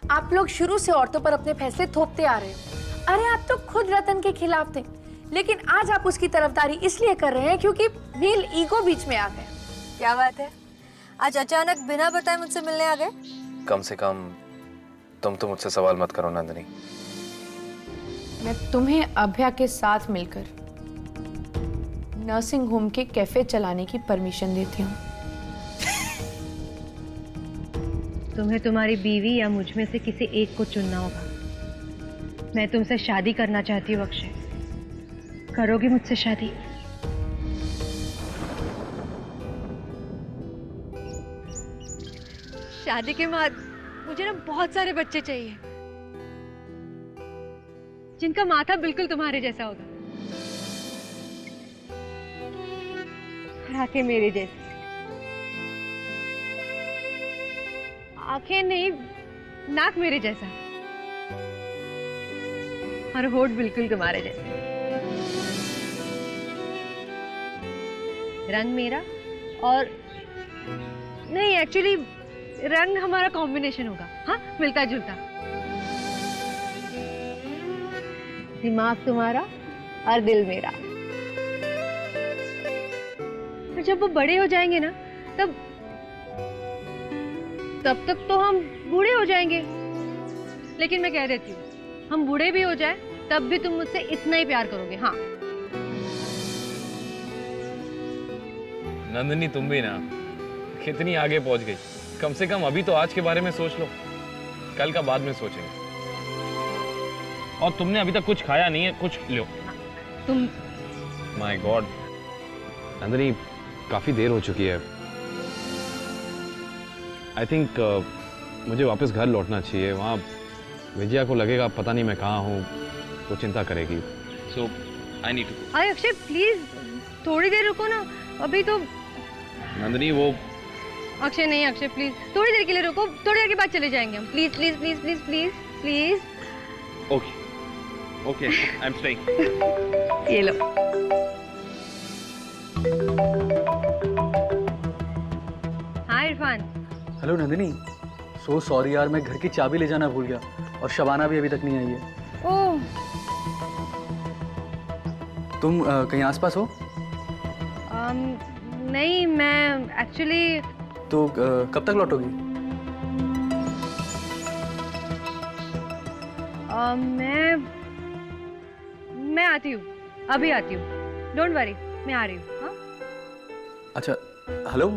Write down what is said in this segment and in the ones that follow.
आप लोग शुरू से औरतों पर अपने फैसले थोपते आ रहे हो। अरे आप तो खुद रतन के खिलाफ थे, लेकिन आज आप उसकी तरफदारी इसलिए कर रहे हैं क्योंकि मेल ईगो बीच में आ गया। क्या बात है, आज अचानक बिना बताए मुझसे मिलने आ गए? कम से कम तुम तो मुझसे सवाल मत करो नंदिनी। मैं तुम्हें अभया के साथ मिलकर नर्सिंग होम के कैफे चलाने की परमिशन देती हूँ। तुम्हें तुम्हारी बीवी या मुझ में से किसी एक को चुनना होगा। मैं तुमसे शादी करना चाहती हूँ अक्षय, करोगी मुझसे शादी? शादी के बाद मुझे ना बहुत सारे बच्चे चाहिए जिनका माथा बिल्कुल तुम्हारे जैसा होगा और आंखें मेरे जैसी। आंखें नहीं, नाक मेरे जैसा और होठ बिल्कुल तुम्हारे जैसे। रंग मेरा और नहीं, एक्चुअली रंग हमारा कॉम्बिनेशन होगा, हाँ, मिलता जुलता। दिमाग तुम्हारा और दिल मेरा। और जब वो बड़े हो जाएंगे ना, तब तक तो हम बूढ़े हो जाएंगे। लेकिन मैं कह देती हूँ, हम बूढ़े भी हो जाए तब भी तुम मुझसे इतना ही प्यार करोगे। हाँ नंदिनी, तुम भी ना कितनी आगे पहुंच गई। कम से कम अभी तो आज के बारे में सोच लो, कल का बाद में सोचेंगे। और तुमने अभी तक कुछ खाया नहीं है, कुछ लो। तुम। माय गॉड नंदिनी, काफी देर हो चुकी है। आई थिंक मुझे वापस घर लौटना चाहिए। वहाँ विजया को लगेगा पता नहीं मैं कहाँ हूँ, वो चिंता करेगी। सो आई नीड टू। अरे अक्षय प्लीज थोड़ी देर रुको ना, अभी तो। नंदिनी वो। अक्षय नहीं, अक्षय प्लीज थोड़ी देर के लिए रुको, थोड़ी देर के बाद चले जाएंगे हम। Please please please please please please. Okay okay, I am staying. ये लो। Hi Irfan. Hello Nandini, so sorry यार, मैं घर की चाबी ले जाना भूल गया और शबाना भी अभी तक नहीं आई है। ओह। तुम कहीं आसपास हो? नहीं, मैं एक्चुअली। तो कब तक लौटोगी? मैं आती हूँ, अभी आती हूँ। डोंट वरी, मैं आ रही हूँ। हाँ अच्छा, हेलो।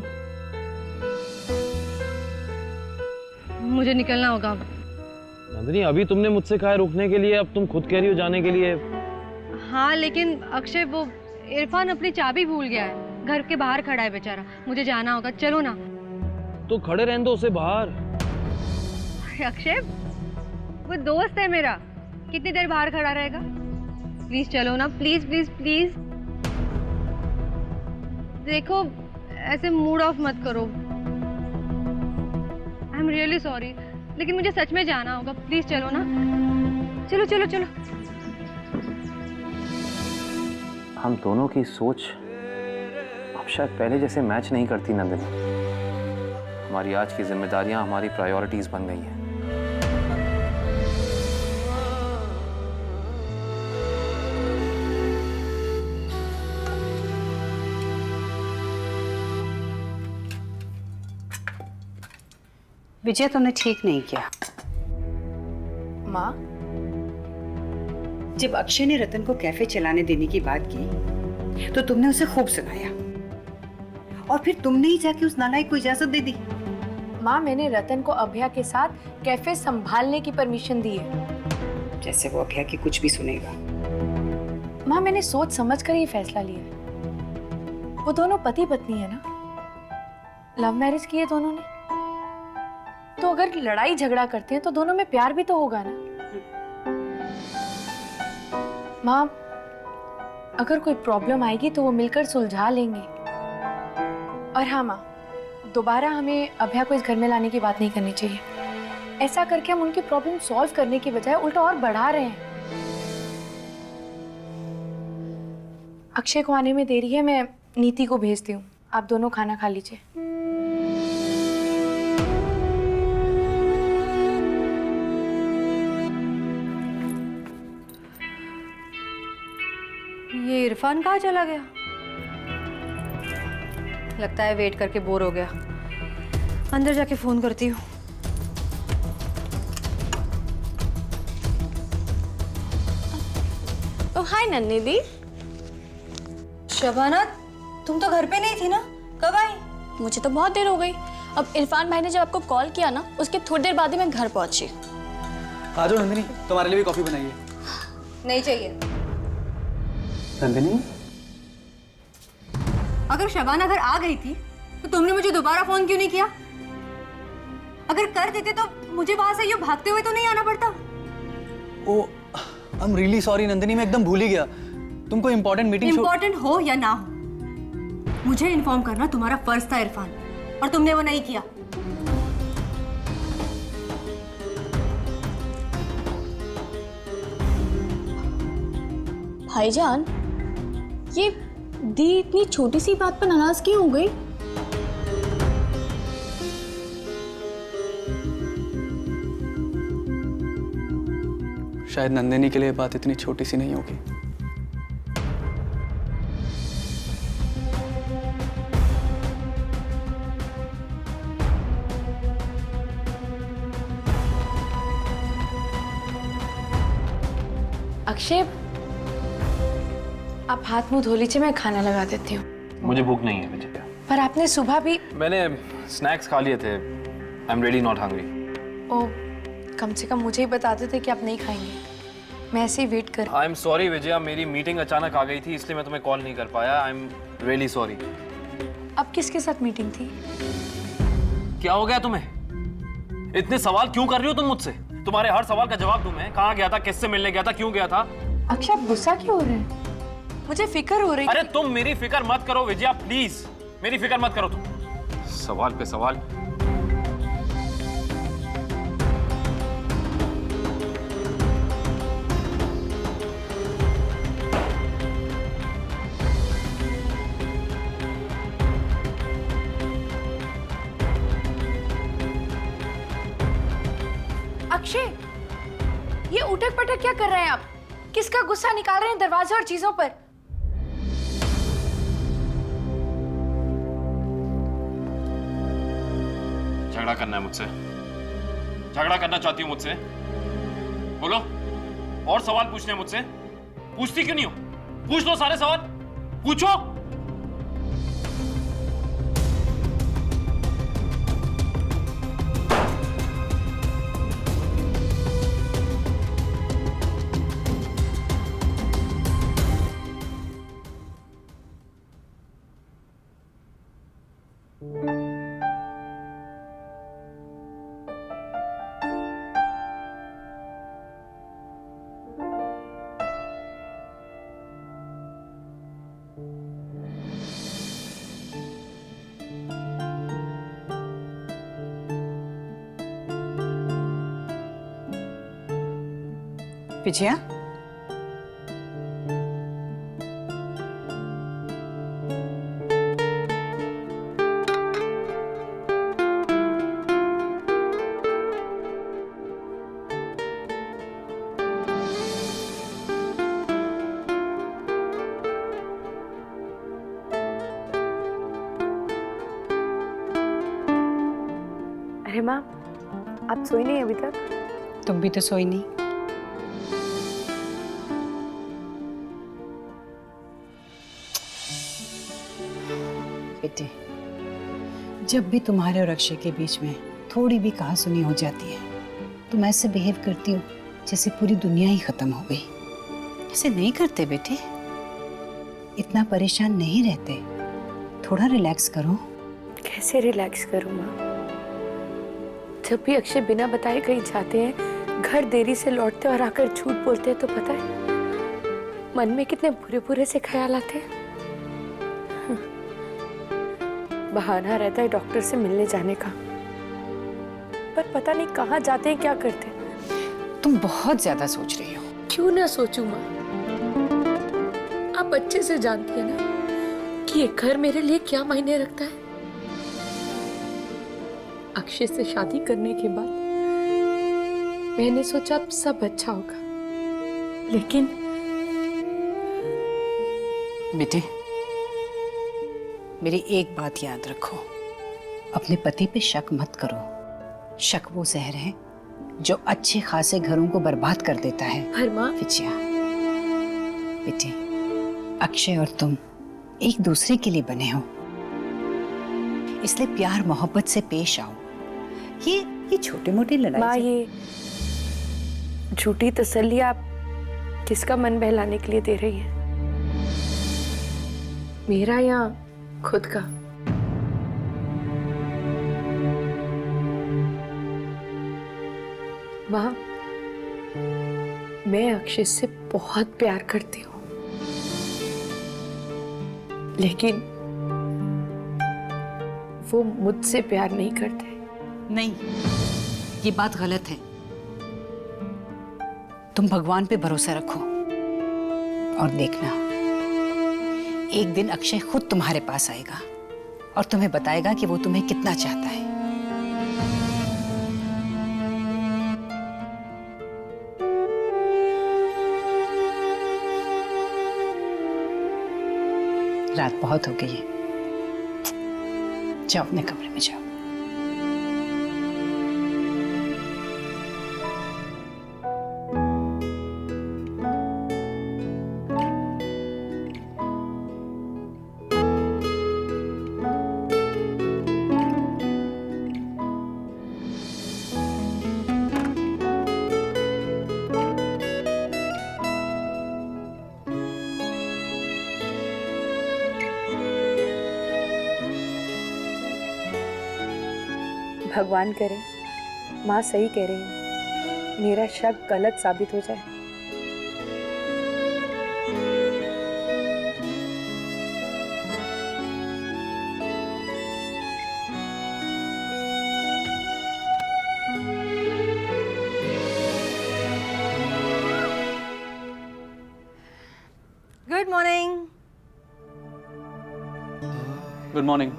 मुझे निकलना होगा। नंदिनी, अभी तुमने मुझसे कहा है रुकने के लिए, अब तुम खुद कह रही हो जाने के लिए। हाँ लेकिन अक्षय, वो इरफान अपनी चाबी भूल गया है, घर के बाहर खड़ा है बेचारा, मुझे जाना होगा। चलो ना। तो खड़े रहने दो उसे बाहर। अक्षय वो दोस्त है मेरा, कितनी देर बाहर खड़ा रहेगा? प्लीज चलो ना, प्लीज प्लीज प्लीज। देखो ऐसे मूड ऑफ मत करो। आई एम रियली सॉरी, लेकिन मुझे सच में जाना होगा। प्लीज चलो ना, चलो चलो चलो। हम दोनों की सोच अब शायद पहले जैसे मैच नहीं करती नंदिनी। हमारी आज की जिम्मेदारियां हमारी प्रायोरिटीज बन गई हैं। विजय, तुमने ठीक नहीं किया। माँ, जब अक्षय ने रतन को कैफे चलाने देने की बात की तो तुमने उसे खूब सुनाया और फिर तुमने ही जाके उस नालायक को इजाजत दे दी। माँ, मैंने रतन को अभया के साथ कैफे संभालने की परमिशन दी है। जैसे वो अभया की कुछ भी सुनेगा। माँ, मैंने सोच समझ कर ये फैसला लिया है। वो दोनों पति पत्नी है ना, लव मैरिज की है दोनों ने, तो अगर लड़ाई झगड़ा करते हैं तो दोनों में प्यार भी तो होगा ना। माँ, अगर कोई प्रॉब्लम आएगी तो वो मिलकर सुलझा लेंगे। और हाँ माँ, दोबारा हमें अभया को इस घर में लाने की बात नहीं करनी चाहिए। ऐसा करके हम उनकी प्रॉब्लम सॉल्व करने की बजाय उल्टा और बढ़ा रहे हैं। अक्षय को आने में देरी है, मैं नीति को भेजती हूँ। आप दोनों खाना खा लीजिए। ये इरफान कहाँ चला गया? लगता है वेट करके बोर हो गया। अंदर जाके फोन करती हूँ। ओ हाय नन्नी दी। शबाना, तुम तो घर पे नहीं थी ना, कब आई? मुझे तो बहुत देर हो गई। अब इरफान भाई ने जब आपको कॉल किया ना, उसके थोड़ी देर बाद ही मैं घर पहुंची। आ जाओ नंदिनी, तुम्हारे लिए भी कॉफी बनाई है। नहीं चाहिए। नंदिनी, अगर शबाना घर आ गई थी तो तुमने मुझे दोबारा फोन क्यों नहीं किया? अगर कर देते तो मुझे वहां से यूं भागते हुए तो नहीं आना पड़ता। Oh I am really sorry Nandini, मैं एकदम भूल ही गया। तुमको इम्पोर्टेंट मीटिंग इम्पोर्टेंट हो या ना हो, मुझे इन्फॉर्म करना तुम्हारा फर्ज था इरफान, और तुमने वो नहीं किया। भाईजान, ये दी इतनी छोटी सी बात पर नाराज क्यों हो गई? शायद नंदिनी के लिए बात इतनी छोटी सी नहीं होगी। अक्षय, आप हाथ मुंह धो लीजिए, मैं खाना लगा देती हूँ। मुझे भूख नहीं है विजया। पर आपने सुबह भी मैंने स्नैक्स खा लिए थे। I am really not hungry. Oh, कम से कम मुझे ही बता देते कि आप नहीं खाएंगे। मैं ऐसे ही वेट कर। आई एम सॉरी विजया, मेरी मीटिंग अचानक आ गई थी, इसलिए मैं तुम्हें कॉल नहीं कर पाया। आई एम रियली सॉरी। अब किसके साथ मीटिंग थी? क्या हो गया तुम्हें? इतने सवाल क्यों कर रही हो तुम मुझसे? तुम्हारे हर सवाल का जवाब दूं मैं? कहाँ गया था, किससे मिलने गया था, क्यों गया था? अक्षय, आप गुस्सा क्यों हो रहे हैं? मुझे फिक्र हो रही अरे तुम मेरी फिक्र मत करो विजया, प्लीज मेरी फिक्र मत करो तुम। सवाल पे सवाल। अक्षय, ये उठक पटक क्या कर रहे हैं आप? किसका गुस्सा निकाल रहे हैं दरवाजे और चीजों पर? झगड़ा करना है मुझसे? झगड़ा करना चाहती हो मुझसे? बोलो। और सवाल पूछने हैं मुझसे? पूछती क्यों नहीं हो? पूछ लो सारे सवाल, पूछो। विजया, अरे माँ, आप सोई नहीं अभी तक? तुम भी तो सोई नहीं। बेटे, जब भी तुम्हारे और अक्षय के बीच में थोड़ी भी कहासुनी हो जाती है, तुम ऐसे बिहेव करती हो जैसे पूरी दुनिया ही खत्म हो गई। ऐसे नहीं करते बेटे, इतना परेशान नहीं रहते, थोड़ा रिलैक्स करो। कैसे रिलैक्स करूँ माँ? जब भी अक्षय बिना बताए कहीं जाते हैं, घर देरी से लौटते और आकर झूठ बोलते हैं, तो पता है मन में कितने बुरे बुरे से ख्याल आते हैं। बहाना रहता है डॉक्टर से मिलने जाने का, पर पता नहीं कहाँ जाते हैं, क्या करते हैं। तुम बहुत ज्यादा सोच रही हो। क्यों ना सोचूं माँ? आप अच्छे से जानती है ना कि ये घर मेरे लिए क्या मायने रखता है। अक्षय से शादी करने के बाद मैंने सोचा अब सब अच्छा होगा, लेकिन बेटे, मेरी एक बात याद रखो, अपने पति पे शक मत करो। शक वो जहर है जो अच्छे खासे घरों को बर्बाद कर देता है। पर माँ, विजया, बेटे, अक्षय और तुम एक दूसरे के लिए बने हो, इसलिए प्यार मोहब्बत से पेश आओ। ये छोटे मोटे माँ, लड़ाई ये झूठी तसल्ली आप किसका मन बहलाने के लिए दे रही है? मेरा या खुद का? माँ, मैं अक्षय से बहुत प्यार करती हूँ, लेकिन वो मुझसे प्यार नहीं करते। नहीं, ये बात गलत है। तुम भगवान पे भरोसा रखो और देखना, एक दिन अक्षय खुद तुम्हारे पास आएगा और तुम्हें बताएगा कि वो तुम्हें कितना चाहता है। रात बहुत हो गई है, जाओ अपने कमरे में जाओ। भगवान करे माँ सही कह रही है, मेरा शक गलत साबित हो जाए। Good morning. Good morning.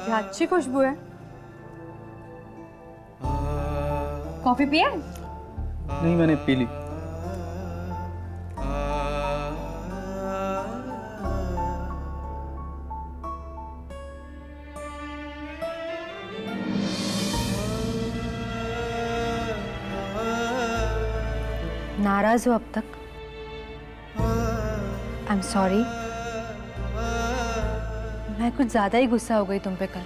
क्या अच्छी खुशबू है। कॉफी पिए? नहीं, मैंने पी ली। नाराज हो अब तक? आई एम सॉरी, मैं कुछ ज्यादा ही गुस्सा हो गई तुम पे कल।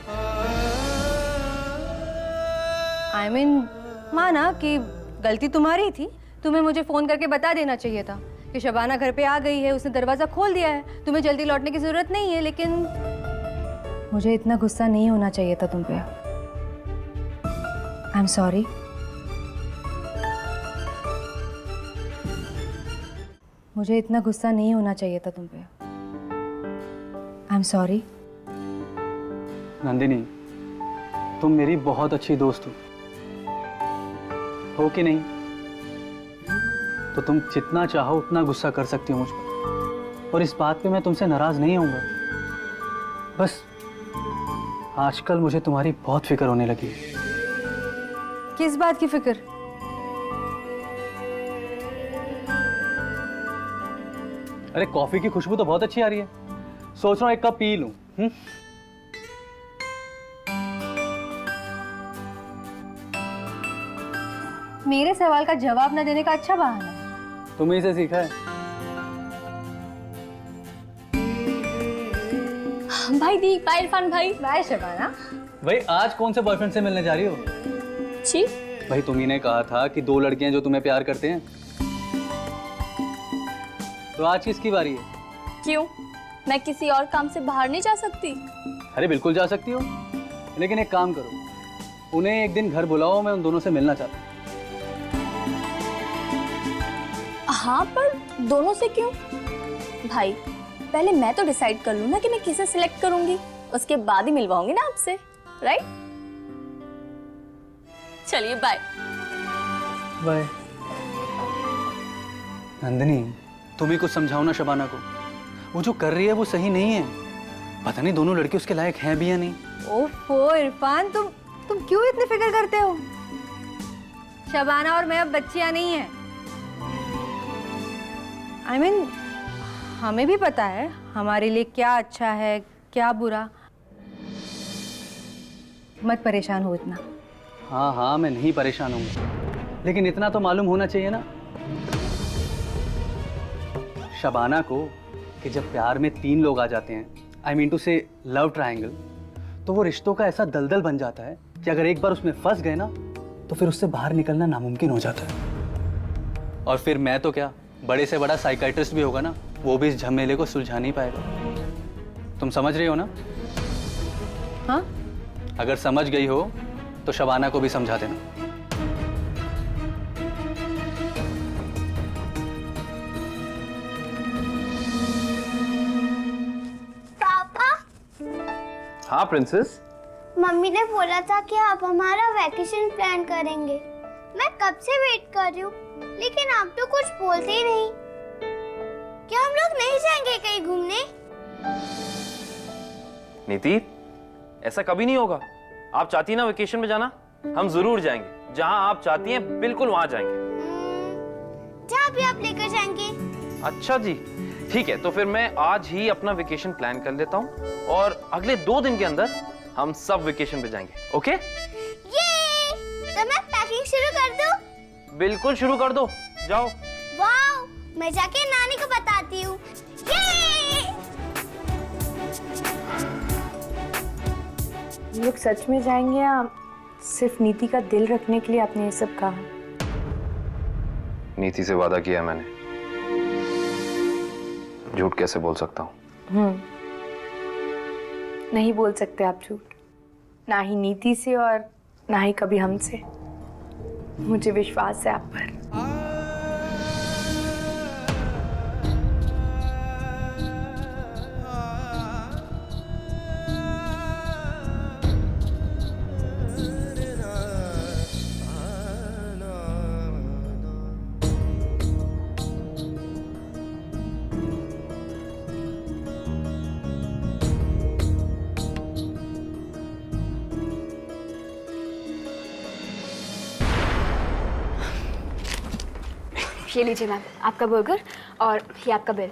आई मीन, माना कि गलती तुम्हारी थी, तुम्हें मुझे फोन करके बता देना चाहिए था कि शबाना घर पे आ गई है, उसने दरवाजा खोल दिया है, तुम्हें जल्दी लौटने की जरूरत नहीं है। लेकिन मुझे इतना गुस्सा नहीं होना चाहिए था तुम पे। I am sorry. मुझे इतना गुस्सा नहीं होना चाहिए था तुम पे। I am sorry. नंदिनी, तुम मेरी बहुत अच्छी दोस्त हो कि नहीं? तो तुम जितना चाहो उतना गुस्सा कर सकती हो मुझ पर, और इस बात पे मैं तुमसे नाराज नहीं होऊंगा। बस आजकल मुझे तुम्हारी बहुत फिक्र होने लगी है। किस बात की फिक्र? अरे, कॉफी की खुशबू तो बहुत अच्छी आ रही है, सोच रहा हूँ एक कप पी लूं। मेरे सवाल का जवाब न देने का अच्छा बहाना है। तुम्हें इसे सीखा है? भाई दी, बाय इरफान भाई। बाय शबाना। भाई, आज कौन से बॉयफ्रेंड से मिलने जा रही हो? जी? भाई, तुम ही ने कहा था कि 2 लड़कियां जो तुम्हें प्यार करते हैं, तो आज किसकी बारी है? क्यों, मैं किसी और काम से बाहर नहीं जा सकती? अरे बिल्कुल जा सकती हो, लेकिन एक काम करो, उन्हें एक दिन घर बुलाओ, मैं उन दोनों से मिलना चाहता हूँ। हाँ, पर दोनों से क्यों? भाई, पहले मैं तो डिसाइड कर लूँ ना कि मैं किसे सिलेक्ट करूंगी, उसके बाद ही मिलवाऊंगी ना आपसे, राइट? चलिए बाय। बाय। नंदिनी, तुम ही कुछ समझाओ ना शबाना को, वो जो कर रही है वो सही नहीं है। पता नहीं दोनों लड़के उसके लायक हैं भी या नहीं। ओफो इरफान, तुम क्यों इतनी फिक्र करते हो? शबाना और मैं अब बच्चियां नहीं हैं। I mean, हमें भी पता है हमारे लिए क्या अच्छा है क्या बुरा। मत परेशान हो इतना। हाँ हाँ, मैं नहीं परेशान हूँ, लेकिन इतना तो मालूम होना चाहिए ना शबाना को कि जब प्यार में 3 लोग आ जाते हैं, आई मीन टू से लव ट्रायंगल, तो वो रिश्तों का ऐसा दलदल बन जाता है कि अगर एक बार उसमें फंस गए ना तो फिर उससे बाहर निकलना नामुमकिन हो जाता है। और फिर मैं तो क्या, बड़े से बड़ा साइकियाट्रिस्ट भी होगा ना, वो भी इस झमेले को सुलझा नहीं पाएगा। तुम समझ रही हो ना? हाँ? अगर समझ गई हो तो शबाना को भी समझा देना। पापा, हाँ प्रिंसेस। मम्मी ने बोला था कि आप हमारा वैकेशन प्लान करेंगे। मैं कब से वेट कर रही हूँ, लेकिन आप तो कुछ बोलते ही नहीं। क्या हम लोग नहीं जाएंगे कहीं घूमने? नीति, ऐसा कभी नहीं होगा। आप चाहती है ना वेकेशन में जाना, हम जरूर जाएंगे। जहां आप चाहती हैं बिल्कुल वहां जाएंगे। जहाँ भी आप लेकर जाएंगे। अच्छा जी, ठीक है। तो फिर मैं आज ही अपना वेकेशन प्लान कर लेता हूँ और अगले 2 दिन के अंदर हम सब वेकेशन पे जाएंगे। ओके? ये तो मैं पैकिंग शुरू कर दूं? बिल्कुल शुरू कर दो, जाओ। वाओ, मैं जाके नानी को बताती हूँ। हम लोग सच में जाएंगे या सिर्फ नीति का दिल रखने के लिए आपने ये सब कहा? नीति से वादा किया मैंने, झूठ कैसे बोल सकता हूँ? नहीं बोल सकते आप झूठ, ना ही नीति से और ना ही कभी हमसे। मुझे विश्वास है आप पर। ये लीजिए मैम आपका बर्गर और ये आपका बिल।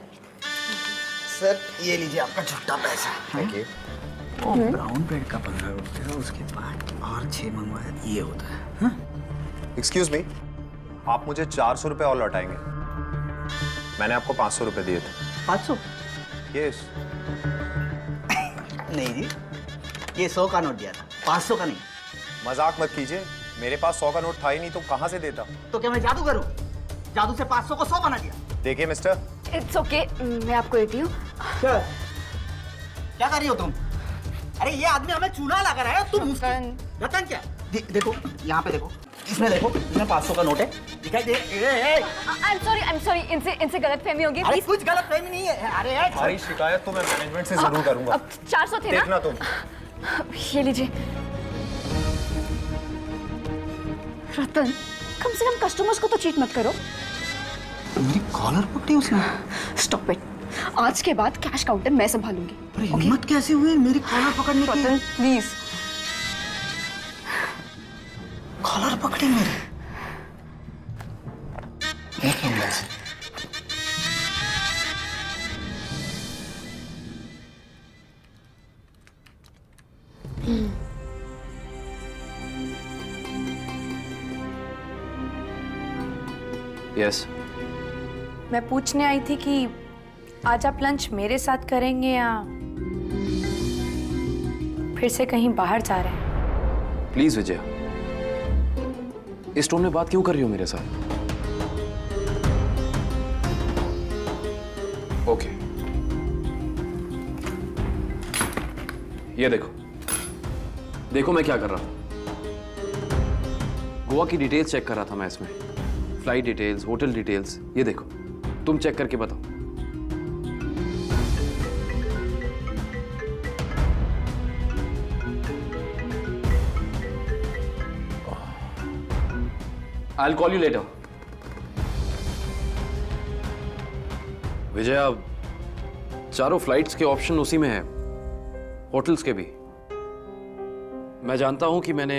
सर ये लीजिए आपका छुट्टा पैसा। Thank you. ब्राउन ब्रेड का 15 रुपये, उसके बाद और 6 मंगवाया, ये होता है। एक्सक्यूज मी, आप मुझे 400 रुपये और लौटाएंगे। मैंने आपको 500 रुपये दिए थे। 500? यस। नहीं जी, ये 100 का नोट दिया था, 500 का नहीं। मजाक मत कीजिए, मेरे पास 100 का नोट था ही नहीं तो कहाँ से देता? तो क्या मैं जादू करूं? जादू से 500 को 100 बना दिया। देखिए मिस्टर, इट्स ओके, मैं आपको देती हूँ। क्या कर रही हो तुम? अरे ये आदमी हमें चूना लगा रहा है, तुम रतन क्या? देखो यहाँ पे देखो, इसमें देखो, इसमें 500 का नोट है, दिखाई दे। आई एम सॉरी, इनसे गलतफहमी होगी। अरे कुछ गलतफहमी नहीं है। अरे हमारी शिकायत तो मैं मैनेजमेंट से जरूर करूंगा। अब 400 थे ना? देखना तुम। ये लीजिए। रतन, कम से कम कस्टमर्स को तो चीट मत करो। मेरी कॉलर पकड़ी उसने। स्टॉप इट, आज के बाद कैश काउंटर मैं संभालूंगी। अरे हिम्मत कैसे हुई मेरी कॉलर पकड़ने की? रतन प्लीज। कॉलर पकड़ी मेरी। देख लो वैसे। यस। मैं पूछने आई थी कि आज आप लंच मेरे साथ करेंगे या फिर से कहीं बाहर जा रहे हैं? प्लीज विजया, इस टोन में बात क्यों कर रही हो मेरे साथ? ओके, ये देखो देखो मैं क्या कर रहा हूं। गोवा की डिटेल्स चेक कर रहा था मैं इसमें, फ्लाइट डिटेल्स, होटल डिटेल्स। ये देखो, तुम चेक करके बताओ। I'll call you later. Vijaya, चारों फ्लाइट्स के ऑप्शन उसी में है, होटल्स के भी। मैं जानता हूं कि मैंने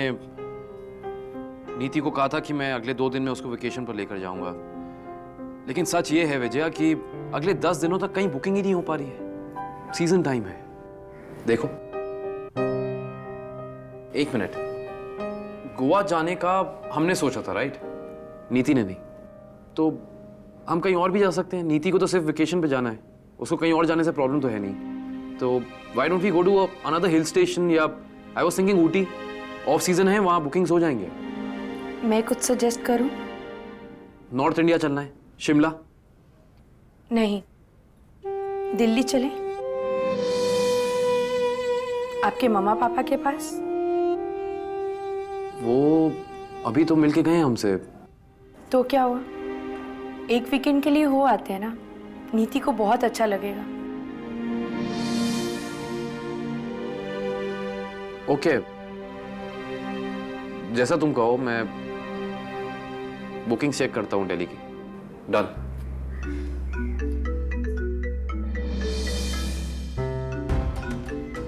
नीति को कहा था कि मैं अगले 2 दिन में उसको वेकेशन पर लेकर जाऊंगा, लेकिन सच ये है विजया कि अगले 10 दिनों तक कहीं बुकिंग ही नहीं हो पा रही है। सीजन टाइम है। देखो, 1 मिनट, गोवा जाने का हमने सोचा था, राइट? नीति ने नहीं। तो हम कहीं और भी जा सकते हैं। नीति को तो सिर्फ वेकेशन पे जाना है, उसको कहीं और जाने से प्रॉब्लम तो है नहीं। तो why don't we go to another hill station, या I was thinking Ooty. Off season है, वहाँ बुकिंग्स हो जाएंगे। मैं कुछ सजेस्ट करूं? नॉर्थ इंडिया चलना है, शिमला। नहीं, दिल्ली चलें? आपके मम्मा पापा के पास? वो अभी तो मिलके गए हैं हमसे। तो क्या हुआ, एक वीकेंड के लिए हो आते हैं ना, नीति को बहुत अच्छा लगेगा। ओके, जैसा तुम कहो। मैं बुकिंग चेक करता हूँ दिल्ली की। डन।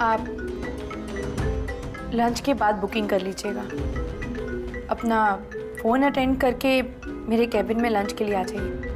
आप लंच के बाद बुकिंग कर लीजिएगा। अपना फ़ोन अटेंड करके मेरे कैबिन में लंच के लिए आ जाइए।